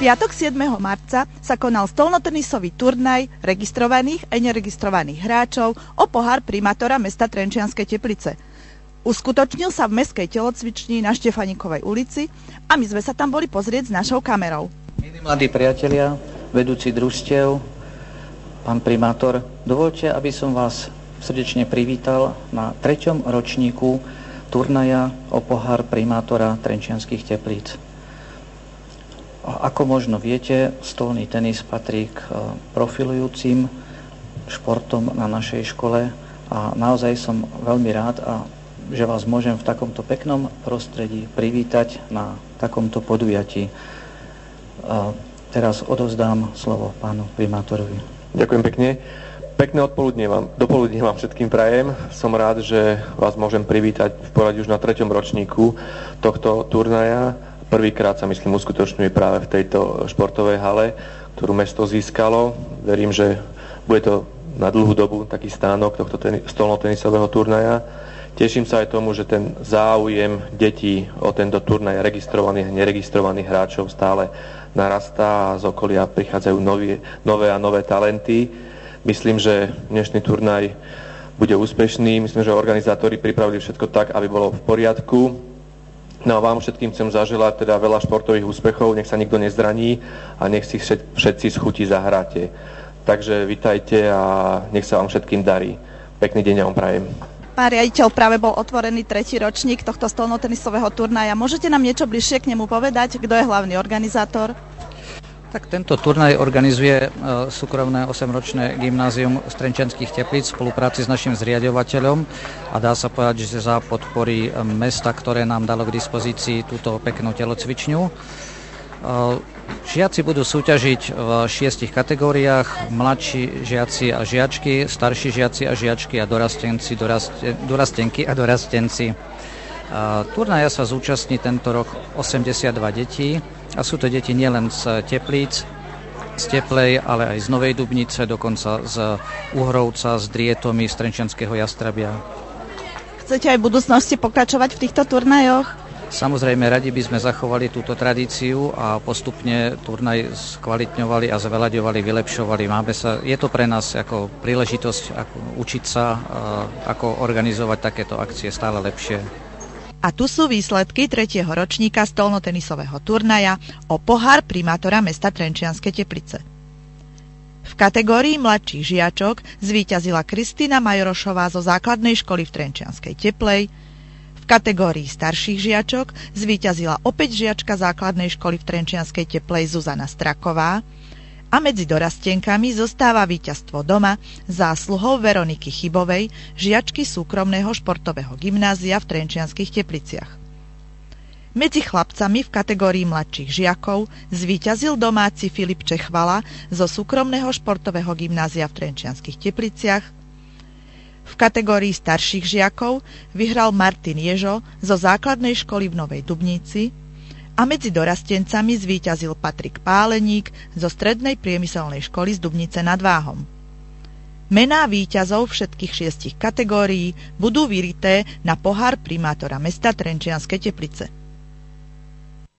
piatok 7. marca sa konal stolnotenisový turnaj registrovaných a neregistrovaných hráčov o pohár primátora mesta Trenčianske Teplice. Uskutočnil sa v mestskej telocvični na Štefanikovej ulici a my sme sa tam boli pozrieť s našou kamerou. Milí mladí priatelia, vedúci družstiev, pán primátor, dovoľte, aby som vás srdečne privítal na 3. ročníku turnaja o pohár primátora Trenčianskych Teplíc. Ako možno viete, stolný tenis patrí k profilujúcim športom na našej škole a naozaj som veľmi rád, že vás môžem v takomto peknom prostredí privítať na takomto podujatí. Teraz odovzdám slovo pánu primátorovi. Ďakujem pekne. Pekné dopoludnie vám všetkým prajem. Som rád, že vás môžem privítať v poradí už na 3. ročníku tohto turnaja. Prvýkrát sa, myslím, uskutočňuje práve v tejto športovej hale, ktorú mesto získalo. Verím, že bude to na dlhú dobu taký stánok tohto stolnotenisového turnaja. Teším sa aj tomu, že ten záujem detí o tento turnaj registrovaných a neregistrovaných hráčov stále narastá a z okolia prichádzajú nové a nové talenty. Myslím, že dnešný turnaj bude úspešný. Myslím, že organizátori pripravili všetko tak, aby bolo v poriadku. No a vám všetkým chcem zaželať teda veľa športových úspechov, nech sa nikto nezraní a nech si všetci z chuti zahráte. Takže vitajte a nech sa vám všetkým darí. Pekný deň vám prajem. Pán riaditeľ, práve bol otvorený 3. ročník tohto stolnotenisového turnaja. Môžete nám niečo bližšie k nemu povedať? Kto je hlavný organizátor? Tak tento turnaj organizuje súkromné 8-ročné gymnázium z Trenčianskych Teplíc v spolupráci s našim zriaďovateľom a dá sa povedať, že za podpory mesta, ktoré nám dalo k dispozícii túto peknú telocvičňu. Žiaci budú súťažiť v 6 kategóriách: mladší žiaci a žiačky, starší žiaci a žiačky a dorastenky a dorastenci. Turnaja sa zúčastní tento rok 82 detí a sú to deti nielen z Teplíc, z Teplej, ale aj z Novej Dubnice, dokonca z Uhrovca, z Drietomy, z Trenčianskeho Jastrabia. Chcete aj v budúcnosti pokračovať v týchto turnajoch? Samozrejme, radi by sme zachovali túto tradíciu a postupne turnaj skvalitňovali a zveľaďovali, vylepšovali. Je to pre nás ako príležitosť učiť sa, ako organizovať takéto akcie stále lepšie. A tu sú výsledky 3. ročníka stolnotenisového turnaja o pohár primátora mesta Trenčianske Teplice. V kategórii mladších žiačok zvíťazila Kristína Majorošová zo základnej školy v Trenčianskej Teplej, v kategórii starších žiačok zvíťazila opäť žiačka základnej školy v Trenčianskej Teplej Zuzana Straková a medzi dorastenkami zostáva víťazstvo doma zásluhou Veroniky Chybovej, žiačky súkromného športového gymnázia v Trenčianskych Tepliciach. Medzi chlapcami v kategórii mladších žiakov zvíťazil domáci Filip Čechvala zo súkromného športového gymnázia v Trenčianskych Tepliciach. V kategórii starších žiakov vyhral Martin Ježo zo základnej školy v Novej Dubnici a medzi dorastencami zvíťazil Patrik Páleník zo strednej priemyselnej školy z Dubnice nad Váhom. Mená víťazov všetkých 6 kategórií budú vyrité na pohár primátora mesta Trenčianske Teplice.